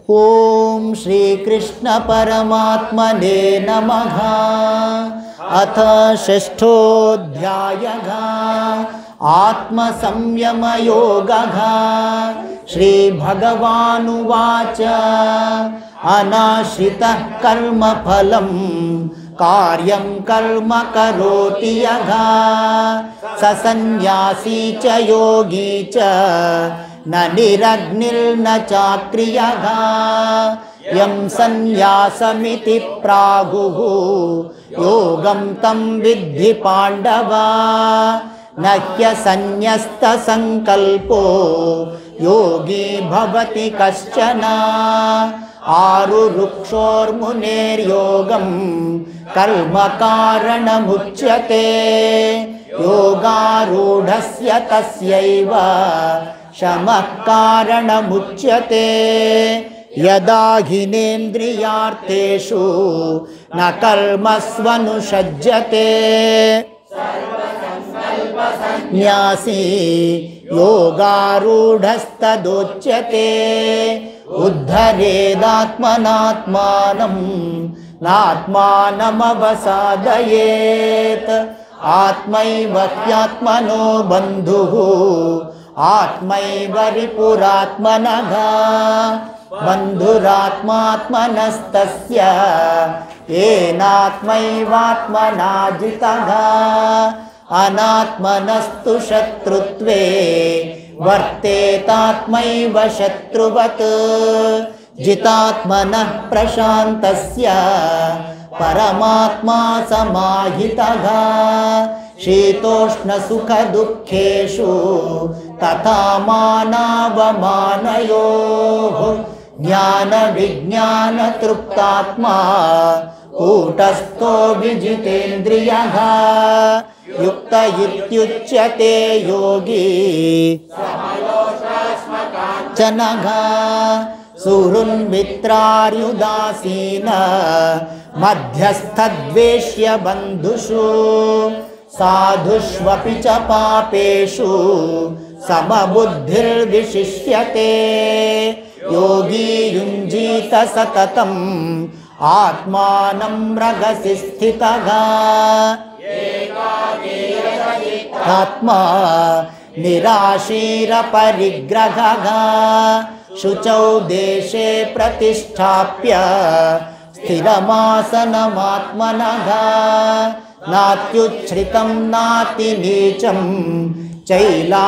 ओम श्री कृष्ण परमात्मने नमः। अथ षष्ठोऽध्यायः आत्मसंयमयोगः। श्री भगवानुवाच अनाश्रितः कर्मफलं कार्यं कर्म करोति यः स सन्न्यासी च योगी च न निरग्निर्न चाक्रियः। यं सन्न्यासमिति प्राहुः योगं तं विद्धि पाण्डव। न ह्यसन्न्यस्तसङ्कल्पो योगी भवति कश्चन। आरुरुक्षोर्मुनेर्योगं कर्म कारणमुच्यते। योगारूढस्य तस्यैव शमः कारणमुच्यते। यदा हिनेन्द्रियार्थेषु न कर्मस्वनुषज्यते न्यासी योगारूढस्तदोच्यते। उद्धरेदात्मनात्मानं नात्मानमवसादयेत्। आत्मैव ह्यात्मनो बन्धुः आत्मैव रिपुरात्मनः। बन्धुरात्मात्मनस्तस्य येनात्मैवात्मना जितः। अनात्मनस्तु शत्रुत्वे वर्तेतात्मैव शत्रुवत्। जितात्मनः प्रशान्तस्य परमात्मा समाहितः। शीतोष्णसुखदुःखेषु तथा मानावमानयोः ज्ञानविज्ञानतृप्तात्मा कूटस्थो विजितेन्द्रियः। युक्त इत्युच्यते योगी समलोष्टाश्मकाञ्चनः। सुहृन्मित्रार्युदासीन मध्यस्थद्वेष्य बन्धुषु। साधुष्वपि च पापेषु समबुद्धिर्विशिष्यते। योगी युञ्जीत सततम् आत्मानं रगसि स्थितः। आत्मा निराशीरपरिग्रहः। शुचौ देशे प्रतिष्ठाप्य स्थिरमासनमात्मनः। नात्युच्छ्रितं नातिनीचं चैलाजिनकुशोत्तरं।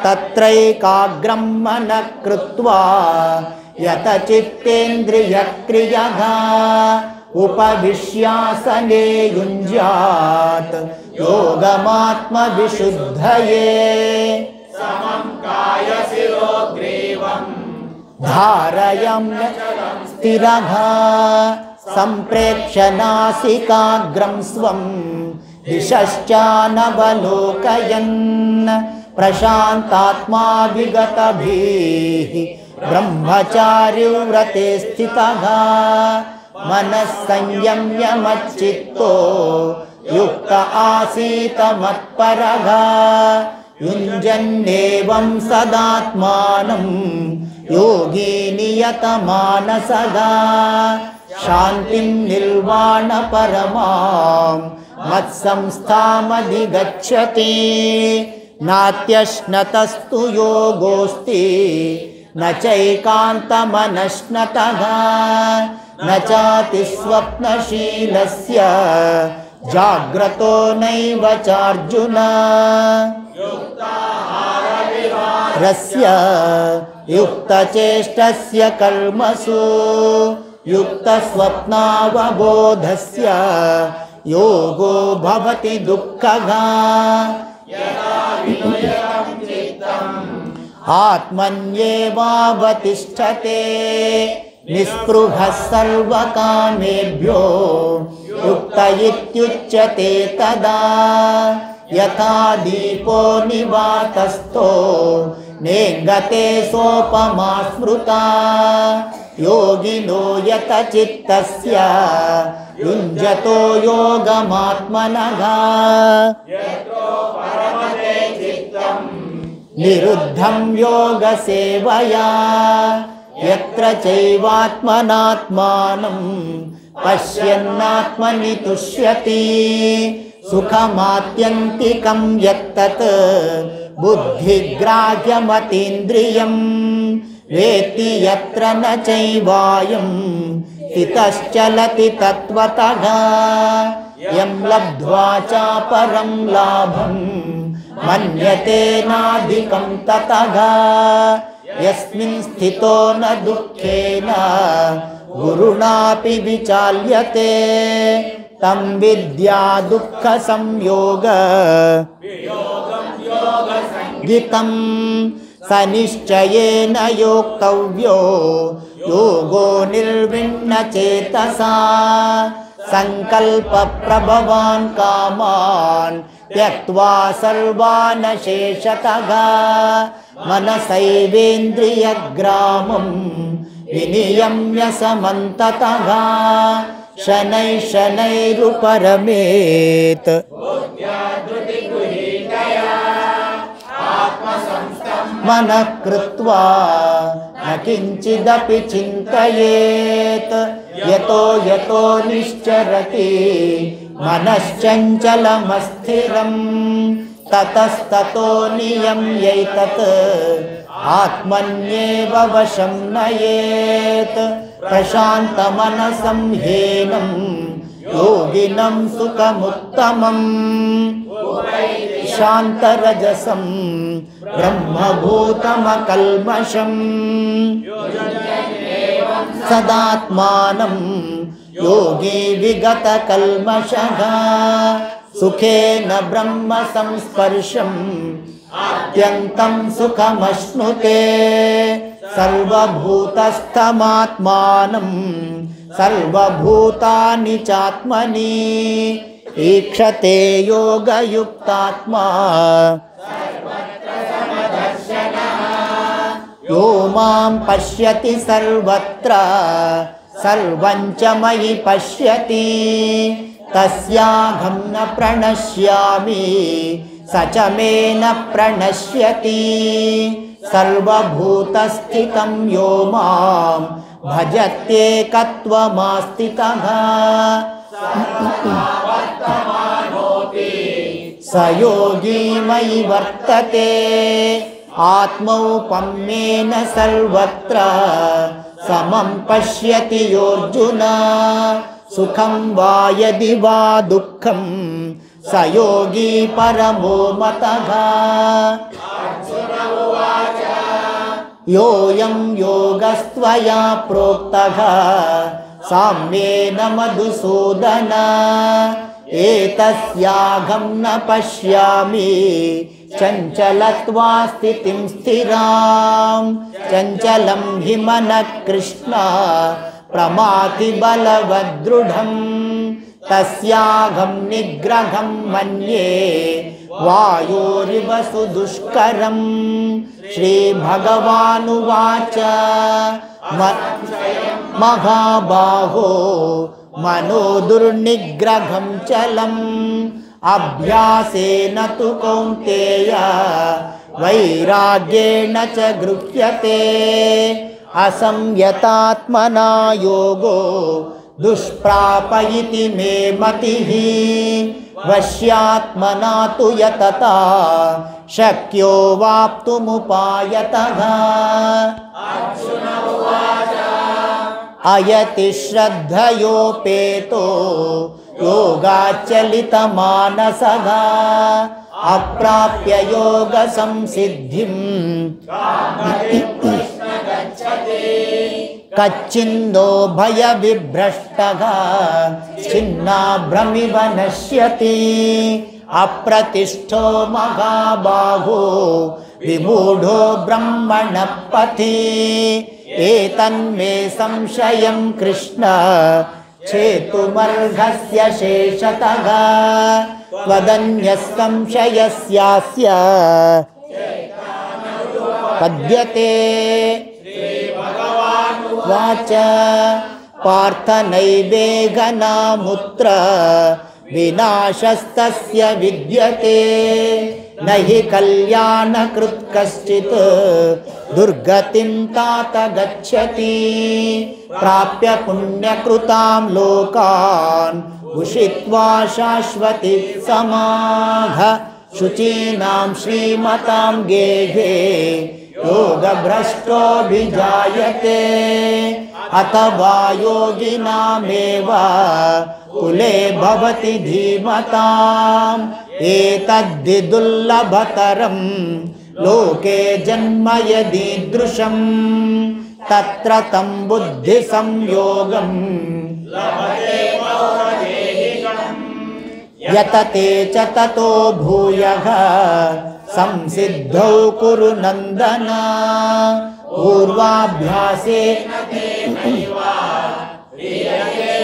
तत्रैकाग्रं मनः कृत्वा यतचित्तेन्द्रियक्रियः। उपविश्यासने युञ्ज्यात् योगमात्मविशुद्धये। समं कायशिरोग्रीवं धारयम्यचलं स्थिरः। सम्प्रेक्ष्य नासिकाग्रं स्वं दिशश्चानवलोकयन्। प्रशान्तात्मा विगतभिः ब्रह्मचार्यव्रते स्थितः। मनः संयम्य मच्चित्तो युक्त आसीत मत्परः। युञ्जन्नेवं सदात्मानं योगी नियतमानसः। शान्तिं निर्वाणपरमां मत्संस्थामधिगच्छति। नात्यश्नतस्तु योगोऽस्ति न चैकान्तमनश्नतः। न चातिस्वप्नशीलस्य जाग्रतो नैव चार्जुन। युक्ताहारविहारस्य युक्तचेष्टस्य कर्मसु युक्तस्वप्नावबोधस्य योगो भवति दुःखः। आत्मन्येवावतिष्ठते निःस्पृहः सर्वकामेभ्यो युक्त इत्युच्यते तदा। यथा दीपो निवातस्थो नेङ्गते सोपमा स्मृता। योगिनो यतचित्तस्य युञ्जतो योगमात्मनः। निरुद्धं योगसेवया यत्र चैवात्मनात्मानं पश्यन्नात्मनि तुष्यति सुखमात्यन्तिकं यत्तत् बुद्धिग्राह्यमतीन्द्रियं वेत्ति यत्र न चैवायं स्थितश्चलति तत्त्वतः यं लब्ध्वा चापरं लाभं मन्यते नाधिकं ततः यस्मिन् स्थितो न दुःखेन गुरुणापि विचाल्यते तं विद्या दुःखसंयोग गीतं स निश्चयेन योक्तव्यो योगो निर्विण्णचेतसा संकल्पप्रभवान् कामान् त्यक्त्वा सर्वान् शेषतः मनसैवेन्द्रियग्रामं विनियम्य समन्ततः शनैः शनैरुपरमेत् मनः कृत्वा न किञ्चिदपि चिन्तयेत् यतो यतो निश्चरति मनश्चञ्चलमस्थिरं ततस्ततो नियम्यैतत् आत्मन्येव वशं नयेत् प्रशान्तमनसं ह्येनं योगिनं सुखमुत्तमम् शान्तरजसं ब्रह्मभूतमकल्मषम् सदात्मानं योगी विगतकल्मषः सुखेन ब्रह्म संस्पर्शम् अत्यन्तं सुखमश्नुते सर्वभूतस्थमात्मानं सर्वभूतानि चात्मनि ईक्षते योगयुक्तात्मा यो मां पश्यति सर्वत्र सर्वं च मयि पश्यति तस्याहं न प्रणश्यामि स च मे न प्रणश्यति सर्वभूतस्थितं यो मां भजत्येकत्वमास्थितः स योगी मयि वर्तते आत्मौपम्येन सर्वत्र समं पश्यति योऽर्जुन सुखं वा यदि वा दुःखं स योगी परमो मतः योऽयं योगस्त्वया प्रोक्तः साम्येन मधुसूदन एतस्याहं न पश्यामि चञ्चलत्वा स्थितिं स्थिरां चञ्चलं हि मनः कृष्ण प्रमाथि बलवदृढं तस्याहं निग्रहं मन्ये वायोरिव सुदुष्करं श्रीभगवानुवाच महाबाहो मनो दुर्निग्रहं चलम् अभ्यासेन तु कौन्तेय वैराग्येण च गृह्यते असंयतात्मना योगो दुष्प्राप इति मे मतिः वश्यात्मना तु यतता शक्यो वाप्तुमुपायतः अयति श्रद्धयोपेतो योगाचलितमानसः अप्राप्य योगसंसिद्धिं कच्चिन्नो भयविभ्रष्टः छिन्नाभ्रमिव नश्यति अप्रतिष्ठो महाबाहो विमूढो ब्रह्मणः पथि एतन्मे संशयं कृष्ण छेतुमर्हस्य शेषतः त्वदन्यः संशयस्यास्य पद्यते वाच पार्थ नैवेगनामुत्र विनाशस्तस्य विद्यते न हि कल्याणकृत् कश्चित् दुर्गतिं तात गच्छति प्राप्य पुण्यकृतां लोकान् उषित्वा शाश्वती समाः शुचीनां श्रीमतां गेहे योगभ्रष्टोऽभिजायते अथवा योगिनामेव कुले भवति धीमताम् एतद्धि दुर्लभतरं लोके जन्म यदीदृशं तत्र तं बुद्धिसंयोगं यतते च ततो भूयः संसिद्धौ कुरु नन्दन पूर्वाभ्यासे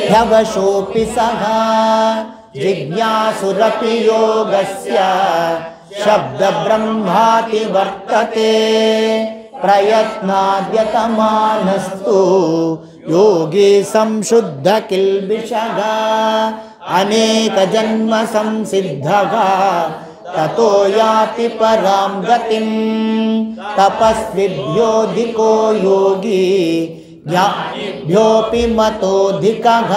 ह्यवशोऽपि सः जिज्ञासुरपि योगस्य शब्दब्रह्माति वर्तते प्रयत्नाद्यतमानस्तु योगी संशुद्ध किल्बिषः अनेक जन्म संसिद्धः ततो याति परां गतिं तपस्विभ्योऽधिको योगी ज्ञानिभ्योऽपि मतोऽधिकः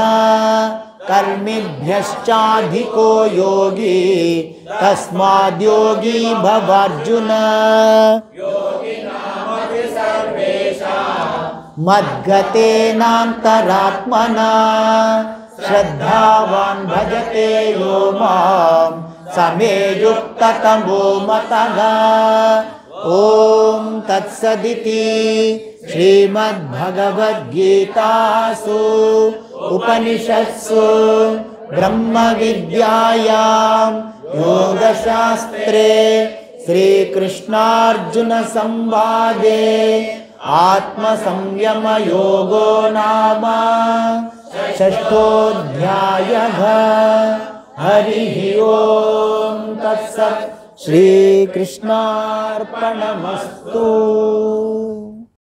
कर्मिभ्यश्चाधिको योगी तस्माद्योगी भवार्जुन मद्गतेनान्तरात्मना श्रद्धावान् भजते यो मां समे युक्ततमो मतः ॐ तत्सदिति श्रीमद्भगवद्गीतासु उपनिषत्सु ब्रह्मविद्यायां योगशास्त्रे श्रीकृष्णार्जुनसंवादे आत्मसंयमयोगो नाम षष्ठोऽध्यायः हरिः ओम तत्सत् श्रीकृष्णार्पणमस्तु।